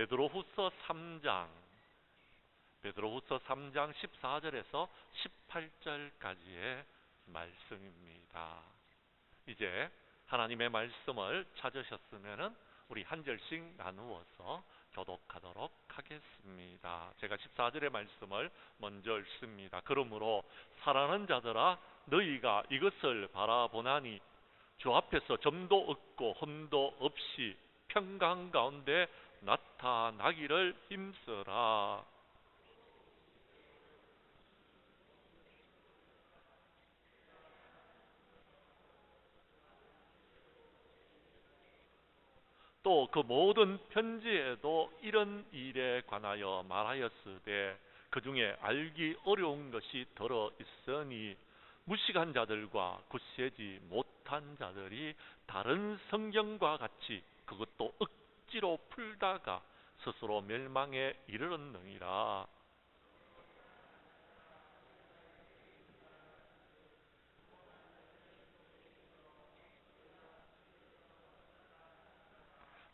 베드로후서 3장 14절에서 18절까지의 말씀입니다. 이제 하나님의 말씀을 찾으셨으면 우리 한 절씩 나누어서 교독하도록 하겠습니다. 제가 14절의 말씀을 먼저 읽습니다. 그러므로 사랑하는 자들아, 너희가 이것을 바라보나니 주 앞에서 점도 없고 흠도 없이 평강 가운데 나타나기를 힘쓰라. 또 그 모든 편지에도 이런 일에 관하여 말하였으되 그 중에 알기 어려운 것이 들어 있으니 무식한 자들과 굳세지 못한 자들이 다른 성경과 같이 그것도 억지로 풀다가 스스로 멸망에 이르렀느니라.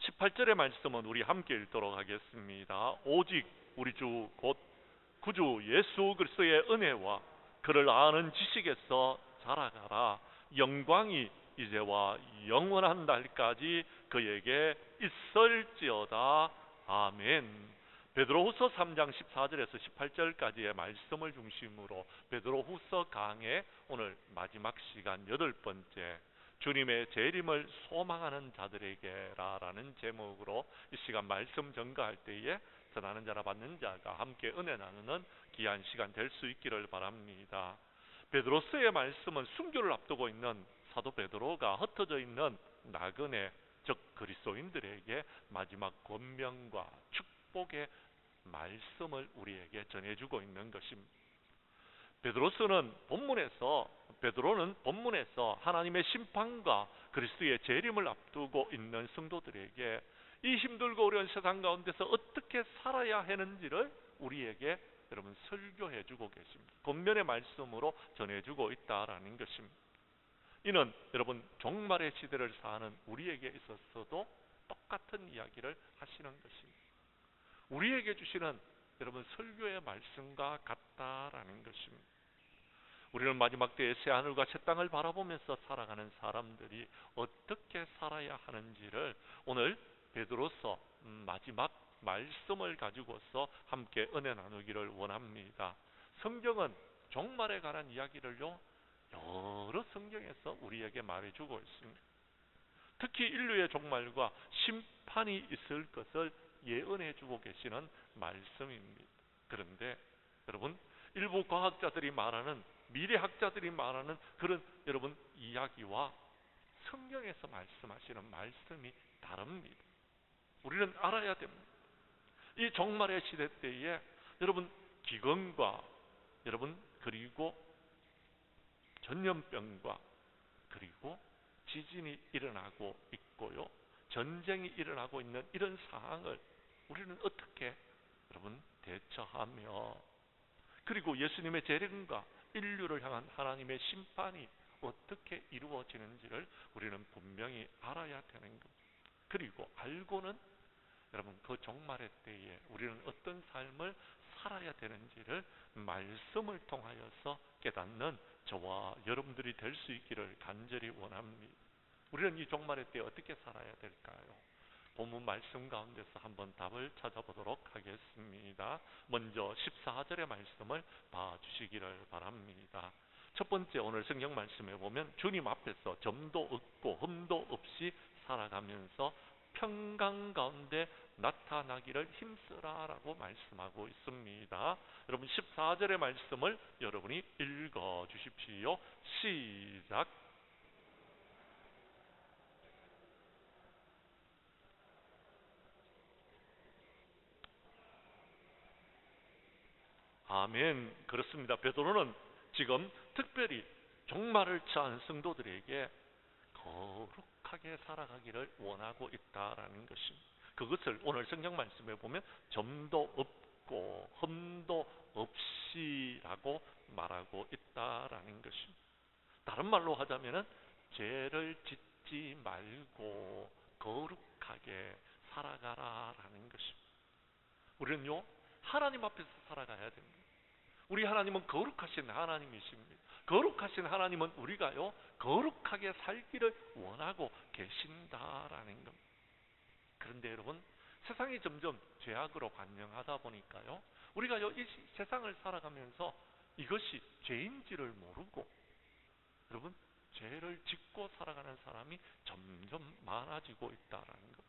18절의 말씀은 우리 함께 읽도록 하겠습니다. 오직 우리 주 곧 구주 예수 그리스도의 은혜와 그를 아는 지식에서 자라가라. 영광이 이제와 영원한 날까지 그에게 있을지어다. 아멘. 베드로후서 3장 14절에서 18절까지의 말씀을 중심으로 베드로후서 강의 오늘 마지막 시간 8번째, 주님의 재림을 소망하는 자들에게라라는 제목으로 이 시간 말씀 전가할 때에 전하는 자나 받는 자가 함께 은혜 나누는 귀한 시간 될 수 있기를 바랍니다. 베드로서의 말씀은 순교를 앞두고 있는 사도 베드로가 흩어져 있는 나그네, 즉 그리스도인들에게 마지막 권면과 축복의 말씀을 우리에게 전해주고 있는 것입니다. 베드로는 본문에서 하나님의 심판과 그리스도의 재림을 앞두고 있는 성도들에게 이 힘들고 어려운 세상 가운데서 어떻게 살아야 하는지를 우리에게 여러분 설교해주고 계십니다. 권면의 말씀으로 전해주고 있다라는 것입니다. 이는 여러분 종말의 시대를 사는 우리에게 있어서도 똑같은 이야기를 하시는 것입니다. 우리에게 주시는 여러분 설교의 말씀과 같다라는 것입니다. 우리는 마지막 때의 새 하늘과 새 땅을 바라보면서 살아가는 사람들이 어떻게 살아야 하는지를 오늘 베드로서 마지막 말씀을 가지고서 함께 은혜 나누기를 원합니다. 성경은 종말에 관한 이야기를요 여러 성경에서 우리에게 말해주고 있습니다. 특히 인류의 종말과 심판이 있을 것을 예언해주고 계시는 말씀입니다. 그런데 여러분, 일부 과학자들이 말하는, 미래학자들이 말하는 그런 여러분 이야기와 성경에서 말씀하시는 말씀이 다릅니다. 우리는 알아야 됩니다. 이 종말의 시대 때에 여러분 기근과 여러분 그리고 전염병과 그리고 지진이 일어나고 있고요, 전쟁이 일어나고 있는 이런 상황을 우리는 어떻게 여러분 대처하며, 그리고 예수님의 재림과 인류를 향한 하나님의 심판이 어떻게 이루어지는지를 우리는 분명히 알아야 되는 것. 그리고 알고는 여러분 그 종말의 때에 우리는 어떤 삶을 살아야 되는지를 말씀을 통하여서 깨닫는 저와 여러분들이 될 수 있기를 간절히 원합니다. 우리는 이 종말의 때에 어떻게 살아야 될까요? 본문 말씀 가운데서 한번 답을 찾아보도록 하겠습니다. 먼저 14절의 말씀을 봐주시기를 바랍니다. 첫 번째, 오늘 성경 말씀에 보면 주님 앞에서 점도 없고 흠도 없이 살아가면서 평강 가운데 나타나기를 힘쓰라라고 말씀하고 있습니다. 여러분 14절의 말씀을 여러분이 읽어 주십시오. 시작. 아멘. 그렇습니다. 베드로는 지금 특별히 종말을 처한 성도들에게 거룩하게 살아가기를 원하고 있다라는 것입니다. 그것을 오늘 성경 말씀에 보면 점도 없고 흠도 없이라고 말하고 있다라는 것입니다. 다른 말로 하자면은 죄를 짓지 말고 거룩하게 살아가라라는 것입니다. 우리는요, 하나님 앞에서 살아가야 됩니다. 우리 하나님은 거룩하신 하나님이십니다. 거룩하신 하나님은 우리가요, 거룩하게 살기를 원하고 계신다라는 겁니다. 그런데 여러분, 세상이 점점 죄악으로 관영하다 보니까요, 우리가요, 이 세상을 살아가면서 이것이 죄인지를 모르고, 여러분, 죄를 짓고 살아가는 사람이 점점 많아지고 있다라는 것.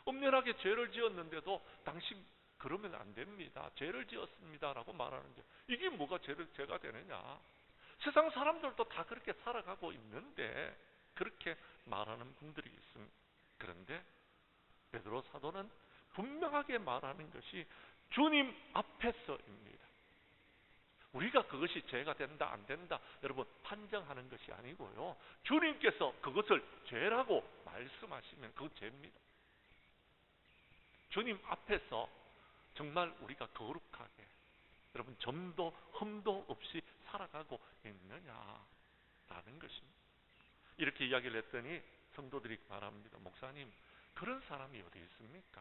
엄연하게 죄를 지었는데도 당신 그러면 안 됩니다, 죄를 지었습니다라고 말하는 게, 이게 뭐가 죄가 되느냐. 세상 사람들도 다 그렇게 살아가고 있는데 그렇게 말하는 분들이 있습니다. 그런데 베드로 사도는 분명하게 말하는 것이 주님 앞에서입니다. 우리가 그것이 죄가 된다 안 된다 여러분 판정하는 것이 아니고요, 주님께서 그것을 죄라고 말씀하시면 그건 죄입니다. 주님 앞에서 정말 우리가 거룩하게, 여러분, 점도 흠도 없이 살아가고 있느냐라는 것입니다. 이렇게 이야기를 했더니 성도들이 말합니다. 목사님, 그런 사람이 어디 있습니까?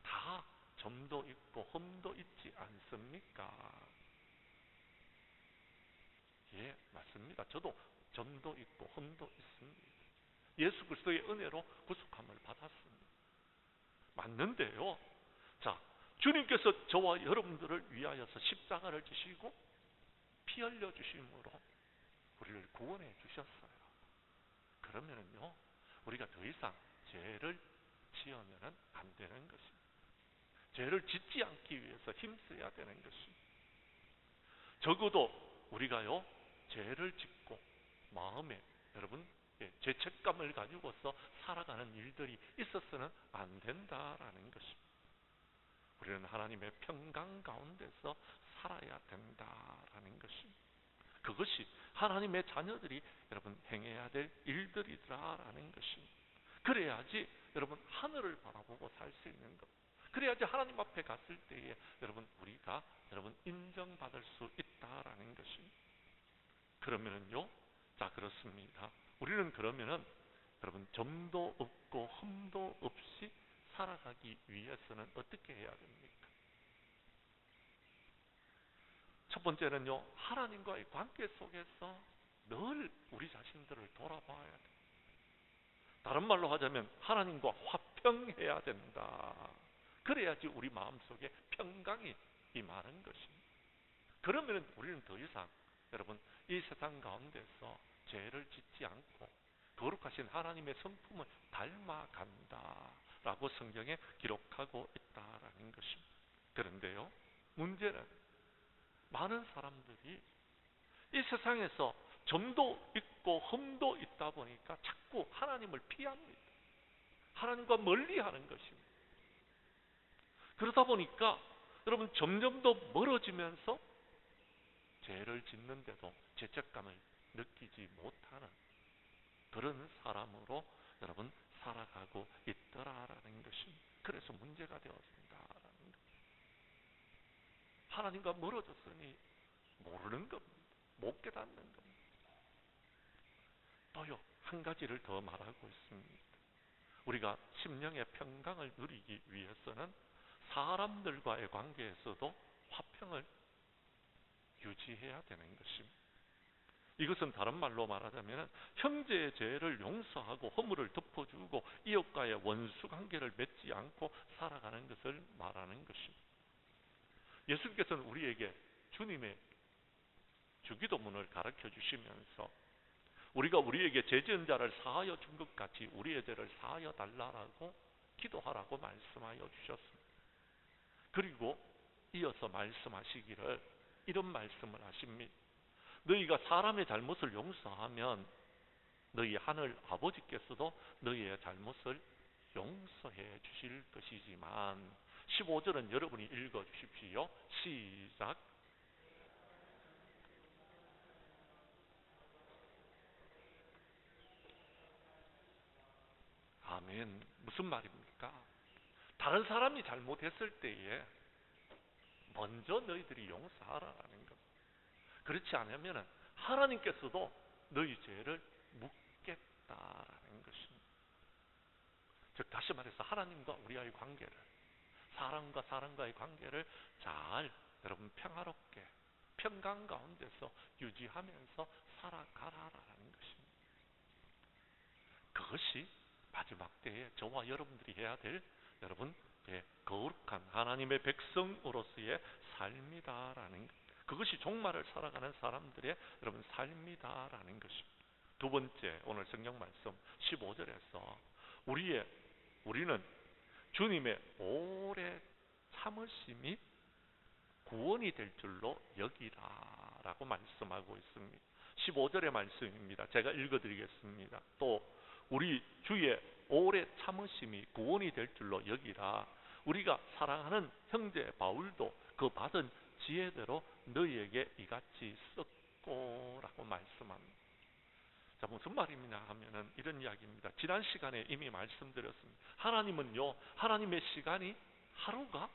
다 점도 있고 흠도 있지 않습니까? 예, 맞습니다. 저도 점도 있고 흠도 있습니다. 예수 그리스도의 은혜로 구속함을 받았습니다. 맞는데요, 자, 주님께서 저와 여러분들을 위하여서 십자가를 지시고 피 흘려 주심으로 우리를 구원해 주셨어요. 그러면은요, 우리가 더 이상 죄를 지으면은 안 되는 것입니다. 죄를 짓지 않기 위해서 힘써야 되는 것입니다. 적어도 우리가요, 죄를 짓고 마음에, 여러분, 죄책감을 가지고서 살아가는 일들이 있어서는 안 된다라는 것입니다. 우리는 하나님의 평강 가운데서 살아야 된다라는 것입니다. 그것이 하나님의 자녀들이 여러분 행해야 될 일들이라는 것입니다. 그래야지 여러분 하늘을 바라보고 살 수 있는 것. 그래야지 하나님 앞에 갔을 때에 여러분 우리가 여러분 인정받을 수 있다라는 것입니다. 그러면은요, 자, 그렇습니다. 우리는 그러면은 여러분 점도 없고 흠도 없이 살아가기 위해서는 어떻게 해야 됩니까? 첫 번째는요, 하나님과의 관계 속에서 늘 우리 자신들을 돌아봐야 돼. 다른 말로 하자면 하나님과 화평해야 된다. 그래야지 우리 마음속에 평강이 임하는 것입니다. 그러면 우리는 더 이상 여러분 이 세상 가운데서 죄를 짓지 않고 거룩하신 하나님의 성품을 닮아간다라고 성경에 기록하고 있다라는 것입니다. 그런데요, 문제는 많은 사람들이 이 세상에서 점도 있고 흠도 있다 보니까 자꾸 하나님을 피합니다. 하나님과 멀리하는 것입니다. 그러다 보니까 여러분 점점 더 멀어지면서 죄를 짓는데도 죄책감을 느끼지 못하는 그런 사람으로 여러분 살아가고 있더라라는 것입니다. 그래서 문제가 되었습니다라는 것. 하나님과 멀어졌으니 모르는 겁니다. 못 깨닫는 겁니다. 또요, 한 가지를 더 말하고 있습니다. 우리가 심령의 평강을 누리기 위해서는 사람들과의 관계에서도 화평을 유지해야 되는 것입니다. 이것은 다른 말로 말하자면 형제의 죄를 용서하고 허물을 덮어주고 이웃과의 원수 관계를 맺지 않고 살아가는 것을 말하는 것입니다. 예수님께서는 우리에게 주님의 주기도문을 가르쳐 주시면서 우리가 우리에게 죄 지은 자를 사하여 준 것 같이 우리의 죄를 사하여 달라고 기도하라고 말씀하여 주셨습니다. 그리고 이어서 말씀하시기를 이런 말씀을 하십니다. 너희가 사람의 잘못을 용서하면 너희 하늘 아버지께서도 너희의 잘못을 용서해 주실 것이지만 15절은 여러분이 읽어 주십시오. 시작. 아멘. 무슨 말입니까? 다른 사람이 잘못했을 때에 먼저 너희들이 용서하라는 것. 그렇지 않으면 하나님께서도 너희 죄를 묻겠다라는 것입니다. 즉 다시 말해서 하나님과 우리와의 관계를 사람과 사람과의 관계를 잘 여러분 평화롭게 평강 가운데서 유지하면서 살아가라라는 것입니다. 그것이 마지막 때에 저와 여러분들이 해야 될 여러분 거룩한 하나님의 백성으로서의 삶이다라는 것. 그것이 종말을 살아가는 사람들의 여러분 삶이다라는 것입니다. 두 번째, 오늘 성경 말씀 15절에서 우리는 주님의 오래 참으심이 구원이 될 줄로 여기라라고 말씀하고 있습니다. 15절의 말씀입니다. 제가 읽어드리겠습니다. 또 우리 주의 오래 참으심이 구원이 될 줄로 여기라. 우리가 사랑하는 형제 바울도 그 받은 지혜대로 너희에게 이같이 썼고라고 말씀합니다. 자, 무슨 말이냐 하면은 이런 이야기입니다. 지난 시간에 이미 말씀드렸습니다. 하나님은요, 하나님의 시간이 하루가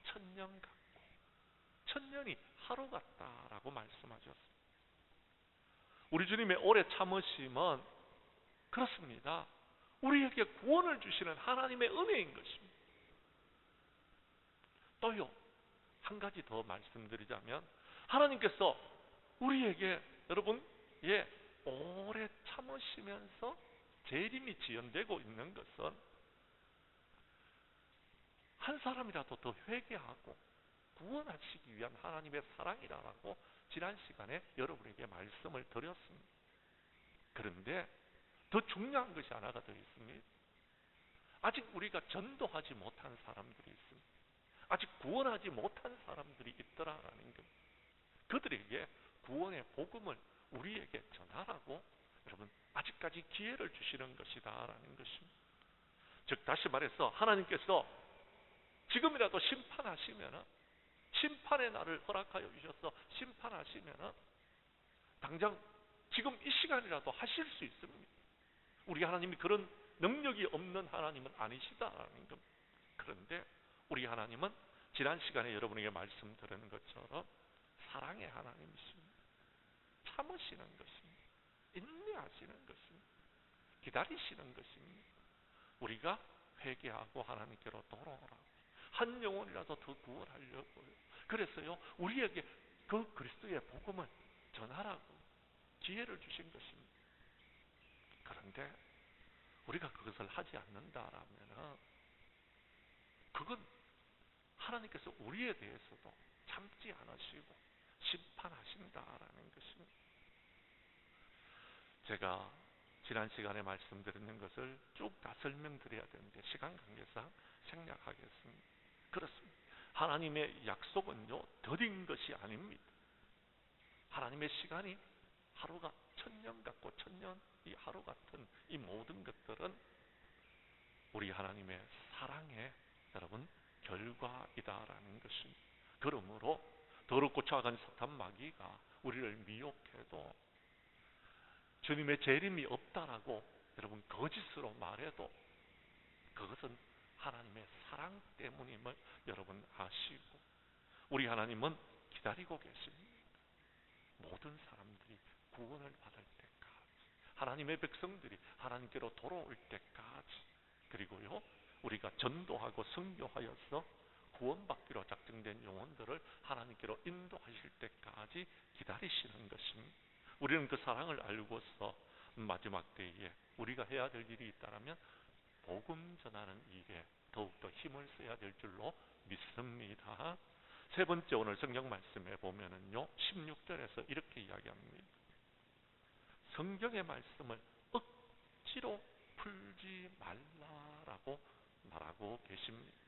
천년 같고 천년이 하루 같다라고 말씀하셨습니다. 우리 주님의 오래 참으심은 그렇습니다. 우리에게 구원을 주시는 하나님의 은혜인 것입니다. 또요, 한 가지 더 말씀드리자면 하나님께서 우리에게 여러분 오래 참으시면서 재림이 지연되고 있는 것은 한 사람이라도 더 회개하고 구원하시기 위한 하나님의 사랑이라고 지난 시간에 여러분에게 말씀을 드렸습니다. 그런데 더 중요한 것이 하나가 더 있습니다. 아직 우리가 전도하지 못한 사람들이 있습니다. 아직 구원하지 못한 사람들이 있더라라는 것. 그들에게 구원의 복음을 우리에게 전하라고 여러분 아직까지 기회를 주시는 것이다라는 것입니다. 즉 다시 말해서 하나님께서 지금이라도 심판하시면은 심판의 날을 허락하여 주셔서 심판하시면은 당장 지금 이 시간이라도 하실 수 있습니다. 우리 하나님이 그런 능력이 없는 하나님은 아니시다라는 겁니다. 그런데 우리 하나님은 지난 시간에 여러분에게 말씀드리는 것처럼 사랑의 하나님이십니다. 참으시는 것입니다. 인내하시는 것입니다. 기다리시는 것입니다. 우리가 회개하고 하나님께로 돌아오라고. 한 영혼이라도 더 구원하려고요. 그래서요, 우리에게 그 그리스도의 복음을 전하라고 기회를 주신 것입니다. 그런데 우리가 그것을 하지 않는다라면 그건 하나님께서 우리에 대해서도 참지 않으시고 심판하신다라는 것입니다. 제가 지난 시간에 말씀드리는 것을 쭉 다 설명드려야 되는데 시간 관계상 생략하겠습니다. 그렇습니다. 하나님의 약속은요, 더딘 것이 아닙니다. 하나님의 시간이 하루가 천년 같고 천년이 하루 같은 이 모든 것들은 우리 하나님의 사랑의 여러분 결과이다라는 것입니다. 그러므로 더럽고 차가운 사탄 마귀가 우리를 미혹해도 주님의 재림이 없다라고 여러분 거짓으로 말해도 그것은 하나님의 사랑 때문임을 여러분 아시고 우리 하나님은 기다리고 계십니다. 모든 사람들이 구원을 받을 때까지 하나님의 백성들이 하나님께로 돌아올 때까지 그리고요 우리가 전도하고 선교하여서 구원받기로 작정된 영혼들을 하나님께로 인도하실 때까지 기다리시는 것입니다. 우리는 그 사랑을 알고서 마지막 때에 우리가 해야 될 일이 있다면 복음 전하는 일에 더욱더 힘을 써야 될 줄로 믿습니다. 세 번째 오늘 성경 말씀에 보면은요 16절에서 이렇게 이야기합니다. 성경의 말씀을 억지로 풀지 말라라고 말하고 계십니다.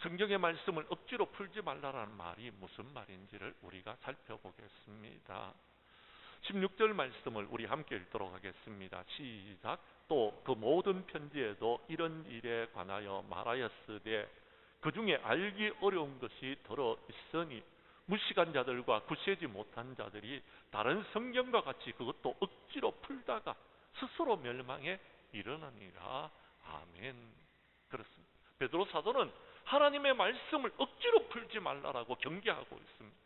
성경의 말씀을 억지로 풀지 말라라는 말이 무슨 말인지를 우리가 살펴보겠습니다. 16절 말씀을 우리 함께 읽도록 하겠습니다. 시작. 또 그 모든 편지에도 이런 일에 관하여 말하였으되 그 중에 알기 어려운 것이 들어 있으니 무식한 자들과 굳세지 못한 자들이 다른 성경과 같이 그것도 억지로 풀다가 스스로 멸망에 이르느니라. 아멘. 그렇습니다. 베드로 사도는 하나님의 말씀을 억지로 풀지 말라라고 경계하고 있습니다.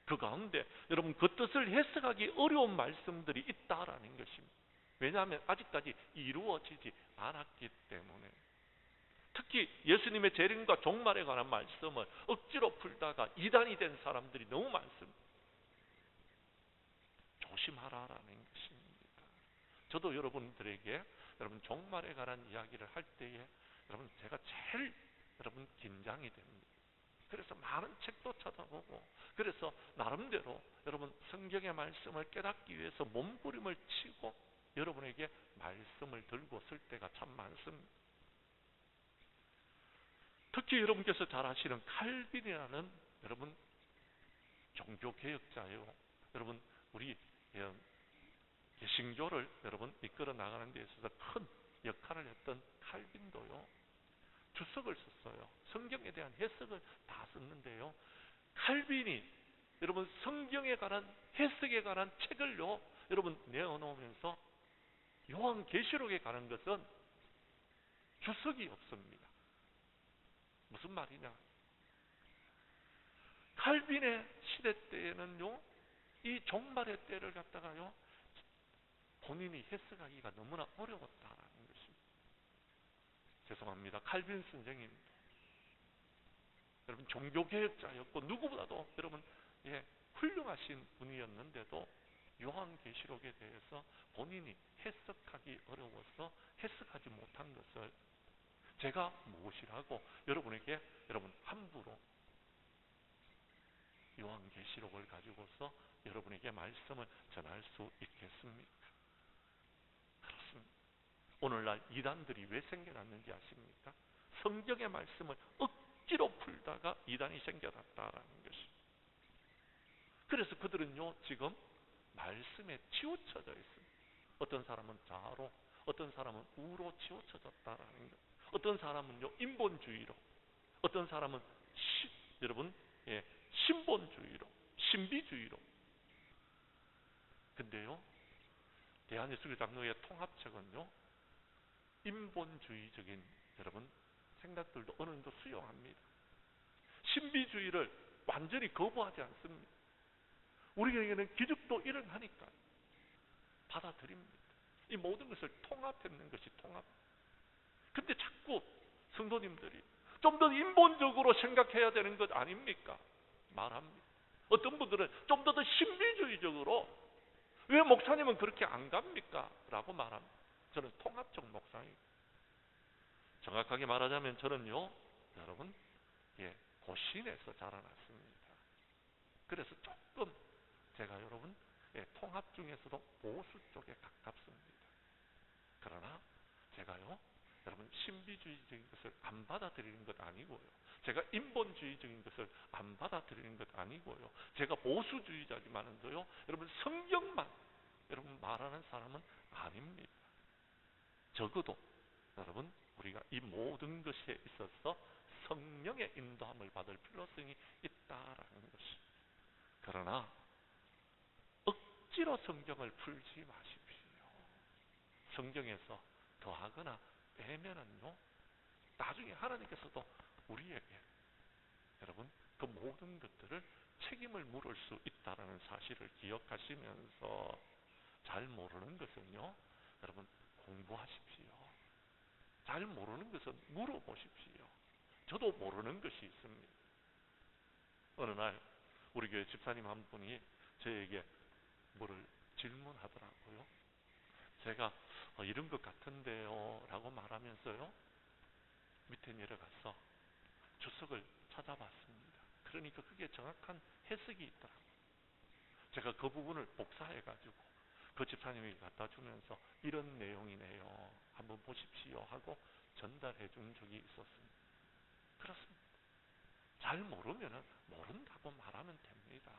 그 가운데 여러분 그 뜻을 해석하기 어려운 말씀들이 있다라는 것입니다. 왜냐하면 아직까지 이루어지지 않았기 때문에 특히 예수님의 재림과 종말에 관한 말씀을 억지로 풀다가 이단이 된 사람들이 너무 많습니다. 조심하라라는 것입니다. 저도 여러분들에게 여러분 종말에 관한 이야기를 할 때에 여러분 제가 제일 여러분 긴장이 됩니다. 그래서 많은 책도 찾아보고 그래서 나름대로 여러분 성경의 말씀을 깨닫기 위해서 몸부림을 치고 여러분에게 말씀을 들고 쓸 때가 참 많습니다. 특히 여러분께서 잘 아시는 칼빈이라는 여러분 종교개혁자예요. 여러분 우리 개신교를 여러분 이끌어 나가는 데 있어서 큰 역할을 했던 칼빈도요 주석을 썼어요. 성경에 대한 해석을 다 썼는데요, 칼빈이 여러분 성경에 관한 해석에 관한 책을요 여러분 내어놓으면서 요한계시록에 관한 것은 주석이 없습니다. 무슨 말이냐? 칼빈의 시대 때에는요 이 종말의 때를 갖다가요 본인이 해석하기가 너무나 어려웠다라는 것입니다. 죄송합니다. 칼빈 선생님 여러분 종교개혁자였고 누구보다도 여러분 훌륭하신 분이었는데도 요한계시록에 대해서 본인이 해석하기 어려워서 해석하지 못한 것을 제가 무엇이라고 여러분에게 여러분 함부로 요한계시록을 가지고서 여러분에게 말씀을 전할 수 있겠습니까? 그렇습니다. 오늘날 이단들이 왜 생겨났는지 아십니까? 성경의 말씀을 억지로 풀다가 이단이 생겨났다라는 것입니다. 그래서 그들은요 지금 말씀에 치우쳐져 있습니다. 어떤 사람은 좌로, 어떤 사람은 우로 치우쳐졌다라는 것. 어떤 사람은요 인본주의로, 어떤 사람은 여러분 신본주의로, 신비주의로. 근데요 대한예수교장로회 통합책은요 인본주의적인 여러분 생각들도 어느 정도 수용합니다. 신비주의를 완전히 거부하지 않습니다. 우리에게는 기적도 일어나니까 받아들입니다. 이 모든 것을 통합했는 것이 통합. 근데 자꾸 성도님들이 좀 더 인본적으로 생각해야 되는 것 아닙니까? 말합니다. 어떤 분들은 좀 더 신비주의적으로 왜 목사님은 그렇게 안 갑니까? 라고 말합니다. 저는 통합적 목사입니다. 정확하게 말하자면 저는요 여러분 고신에서 자라났습니다. 그래서 조금 제가 여러분 통합 중에서도 보수 쪽에 가깝습니다. 그러나 제가요 여러분 신비주의적인 것을 안 받아들이는 것 아니고요, 제가 인본주의적인 것을 안 받아들이는 것 아니고요, 제가 보수주의자지만은도요 여러분 성경만 여러분 말하는 사람은 아닙니다. 적어도 여러분 우리가 이 모든 것에 있어서 성령의 인도함을 받을 필요성이 있다라는 것입니다. 그러나 억지로 성경을 풀지 마십시오. 성경에서 더하거나 빼면은요 나중에 하나님께서도 우리에게 여러분 그 모든 것들을 책임을 물을 수 있다는 사실을 기억하시면서 잘 모르는 것은요 여러분 공부하십시오. 잘 모르는 것은 물어보십시오. 저도 모르는 것이 있습니다. 어느 날 우리 교회 집사님 한 분이 저에게 뭐를 질문하더라고요. 제가 이런 것 같은데요 라고 말하면서요 밑에 내려가서 주석을 찾아봤습니다. 그러니까 그게 정확한 해석이 있더라고요. 제가 그 부분을 복사해가지고 그 집사님에게 갖다 주면서 이런 내용이네요, 한번 보십시오 하고 전달해 준 적이 있었습니다. 그렇습니다. 잘 모르면 모른다고 말하면 됩니다.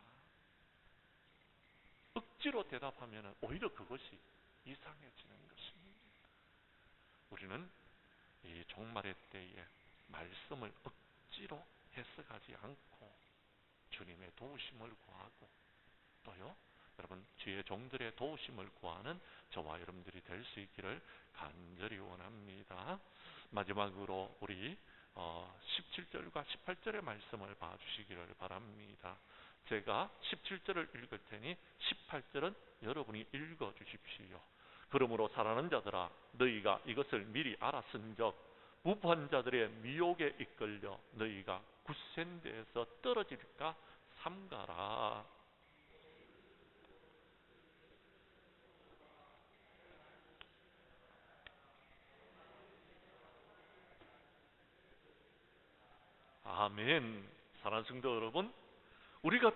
억지로 대답하면 오히려 그것이 이상해지는 것입니다. 우리는 이 종말의 때에 말씀을 억지로 해석하지 않고 주님의 도우심을 구하고 또요 여러분 주의 종들의 도우심을 구하는 저와 여러분들이 될 수 있기를 간절히 원합니다. 마지막으로 우리 17절과 18절의 말씀을 봐주시기를 바랍니다. 제가 17절을 읽을 테니 18절은 여러분이 읽어 주십시오. 그러므로 사랑하는 자들아, 너희가 이것을 미리 알았은즉 부판자들의 미혹에 이끌려 너희가 굳센 데에서 떨어질까 삼가라. 아멘. 사랑하는 성도 여러분, 우리가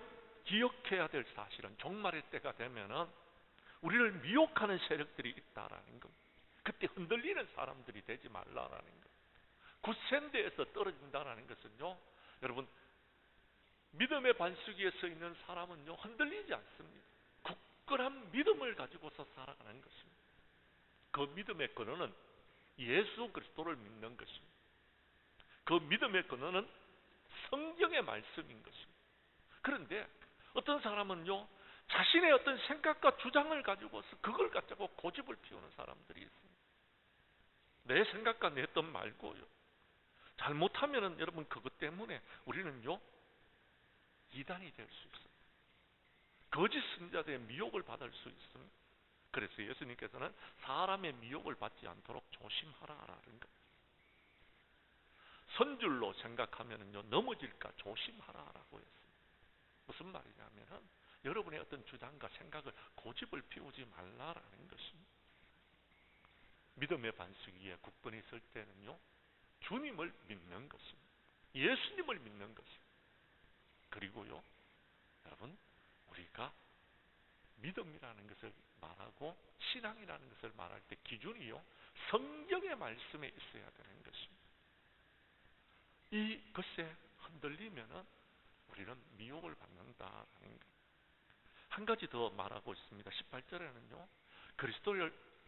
기억해야 될 사실은 종말의 때가 되면은 우리를 미혹하는 세력들이 있다라는 것. 그때 흔들리는 사람들이 되지 말라라는 것. 굳센 데에서 떨어진다라는 것은요, 여러분, 믿음의 반석위에 서 있는 사람은요, 흔들리지 않습니다. 굳건한 믿음을 가지고서 살아가는 것입니다. 그 믿음의 근원은 예수 그리스도를 믿는 것입니다. 그 믿음의 근원은 성경의 말씀인 것입니다. 그런데 어떤 사람은요, 자신의 어떤 생각과 주장을 가지고서 그걸 가지고 고집을 피우는 사람들이 있습니다. 내 생각과 내 뜻 말고요. 잘못하면은 여러분 그것 때문에 우리는요, 이단이 될 수 있습니다. 거짓 선자들의 미혹을 받을 수 있습니다. 그래서 예수님께서는 사람의 미혹을 받지 않도록 조심하라라는 것. 선줄로 생각하면은요, 넘어질까 조심하라라고 했습니다. 무슨 말이냐면은 여러분의 어떤 주장과 생각을 고집을 피우지 말라라는 것입니다. 믿음의 반석 위에 굳건히 설 때는요, 주님을 믿는 것입니다. 예수님을 믿는 것입니다. 그리고요, 여러분, 우리가 믿음이라는 것을 말하고 신앙이라는 것을 말할 때 기준이요, 성경의 말씀에 있어야 되는 것입니다. 이 것에 흔들리면은 우리는 미혹을 받는다라는 것. 한 가지 더 말하고 있습니다. 18절에는요,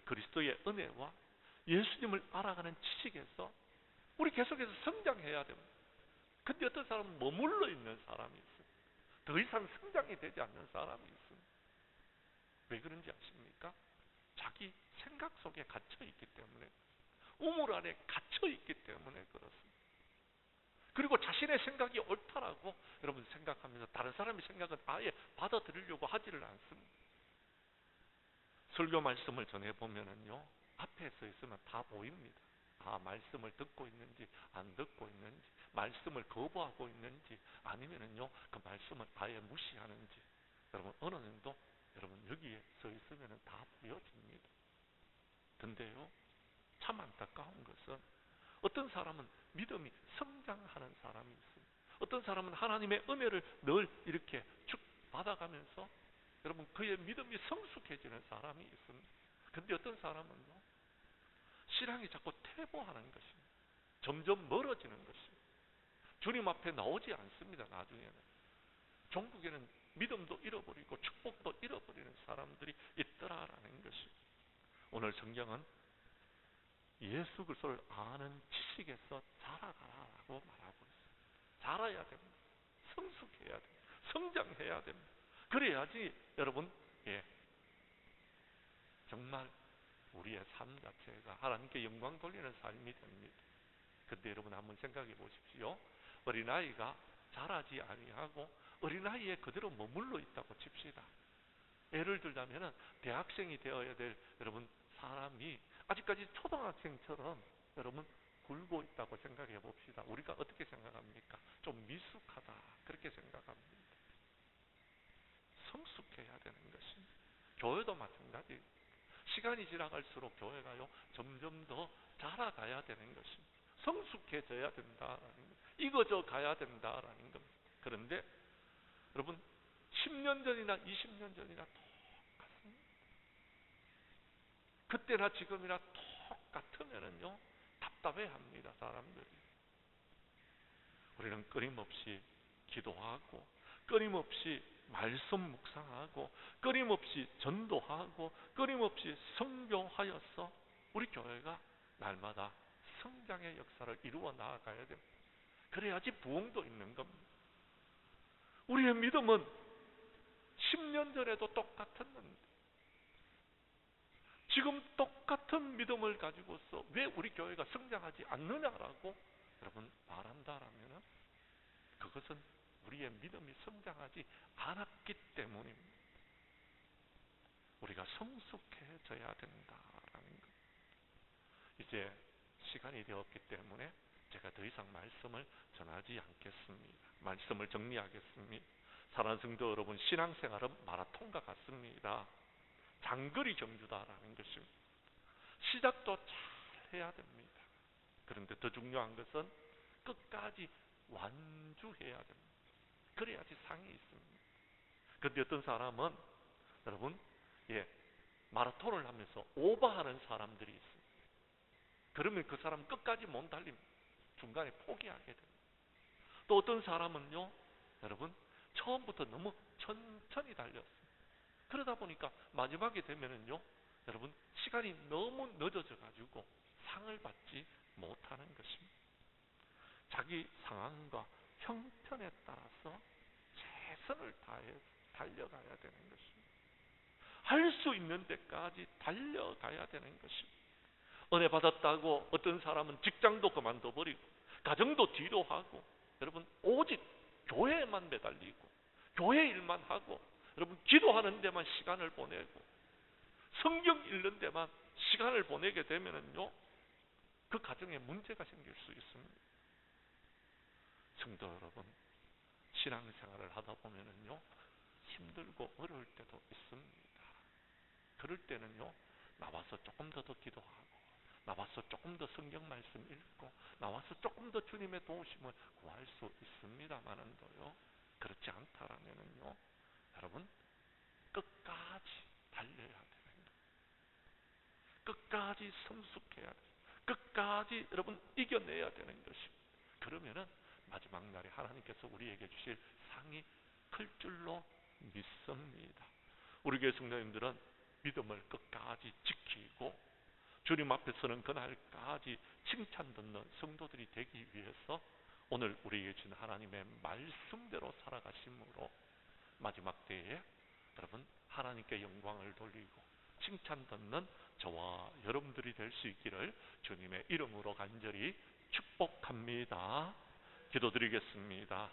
그리스도의 은혜와 예수님을 알아가는 지식에서 우리 계속해서 성장해야 됩니다. 근데 어떤 사람은 머물러 있는 사람이 있어요. 더 이상 성장이 되지 않는 사람이 있습니다. 왜 그런지 아십니까? 자기 생각 속에 갇혀 있기 때문에, 우물 안에 갇혀 있기 때문에 그렇습니다. 그리고 자신의 생각이 옳다라고 여러분 생각하면서 다른 사람의 생각은 아예 받아들이려고 하지를 않습니다. 설교 말씀을 전해보면은요, 앞에 서 있으면 다 보입니다. 아, 말씀을 듣고 있는지 안 듣고 있는지, 말씀을 거부하고 있는지, 아니면은요 그 말씀을 아예 무시하는지, 여러분 어느 정도 여러분 여기에 서 있으면 다 보여집니다. 근데요, 참 안타까운 것은 어떤 사람은 믿음이 성장하는 사람이 있습니다. 어떤 사람은 하나님의 은혜를 늘 이렇게 쭉 받아가면서 여러분 그의 믿음이 성숙해지는 사람이 있습니다. 근데 어떤 사람은요, 신앙이 자꾸 퇴보하는 것입니다. 점점 멀어지는 것입니다. 주님 앞에 나오지 않습니다. 나중에는 종국에는 믿음도 잃어버리고 축복도 잃어버리는 사람들이 있더라라는 것입니다. 오늘 성경은 예수 그리스도를 아는 지식에서 자라가라고 말하고 있습니다. 자라야 됩니다. 성숙해야 됩니다. 성장해야 됩니다. 그래야지 여러분, 정말 우리의 삶 자체가 하나님께 영광 돌리는 삶이 됩니다. 근데 여러분 한번 생각해 보십시오. 어린아이가 자라지 아니하고 어린아이에 그대로 머물러 있다고 칩시다. 예를 들자면은 대학생이 되어야 될 여러분 사람이 아직까지 초등학생처럼 여러분 굴고 있다고 생각해 봅시다. 우리가 어떻게 생각합니까? 좀 미숙하다, 그렇게 생각합니다. 성숙해야 되는 것입니다. 교회도 마찬가지. 시간이 지나갈수록 교회가요 점점 더 자라가야 되는 것입니다. 성숙해져야 된다라는 것, 익어져 가야 된다라는 겁니다. 그런데 여러분 10년 전이나 20년 전이나 똑같습니다. 그때나 지금이나 똑같으면은요 답답해합니다, 사람들이. 우리는 끊임없이 기도하고 끊임없이 말씀 묵상하고 끊임없이 전도하고 끊임없이 선교하여서 우리 교회가 날마다 성장의 역사를 이루어 나아가야 됩니다. 그래야지 부흥도 있는 겁니다. 우리의 믿음은 10년 전에도 똑같았는데 지금 똑같은 믿음을 가지고서 왜 우리 교회가 성장하지 않느냐라고 여러분 말한다라면 그것은 우리의 믿음이 성장하지 않았기 때문입니다. 우리가 성숙해져야 된다라는 것. 이제 시간이 되었기 때문에 제가 더 이상 말씀을 전하지 않겠습니다. 말씀을 정리하겠습니다. 사랑하는 성도 여러분, 신앙생활은 마라톤과 같습니다. 장거리 경주다라는 것입니다. 시작도 잘 해야 됩니다. 그런데 더 중요한 것은 끝까지 완주해야 됩니다. 그래야지 상이 있습니다. 그런데 어떤 사람은 여러분, 마라톤을 하면서 오버하는 사람들이 있습니다. 그러면 그 사람 끝까지 못 달립니다. 중간에 포기하게 됩니다. 또 어떤 사람은요, 여러분, 처음부터 너무 천천히 달렸어요. 그러다 보니까 마지막에 되면은요, 여러분, 시간이 너무 늦어져 가지고 상을 받지 못하는 것입니다. 자기 상황과 형편에 따라서 최선을 다해 달려가야 되는 것입니다. 할 수 있는 데까지 달려가야 되는 것입니다. 은혜 받았다고 어떤 사람은 직장도 그만둬버리고 가정도 뒤로 하고, 여러분, 오직 교회에만 매달리고 교회 일만 하고, 여러분, 기도하는 데만 시간을 보내고 성경 읽는 데만 시간을 보내게 되면은요, 그 가정에 문제가 생길 수 있습니다. 성도 여러분, 신앙생활을 하다 보면은요, 힘들고 어려울 때도 있습니다. 그럴 때는요, 나와서 조금 더 기도하고, 나와서 조금 더 성경 말씀 읽고, 나와서 조금 더 주님의 도우심을 구할 수 있습니다만은요, 그렇지 않다라면은요, 여러분, 끝까지 달려야 되는 거예요. 끝까지 성숙해야 돼요. 끝까지 여러분 이겨내야 되는 것입니다. 그러면은 마지막 날에 하나님께서 우리에게 주실 상이 클 줄로 믿습니다. 우리 교회 성도님들은 믿음을 끝까지 지키고 주님 앞에 서는 그날까지 칭찬 듣는 성도들이 되기 위해서 오늘 우리에게 주신 하나님의 말씀대로 살아가심으로 마지막 때에 여러분 하나님께 영광을 돌리고 칭찬 듣는 저와 여러분들이 될 수 있기를 주님의 이름으로 간절히 축복합니다. 기도드리겠습니다.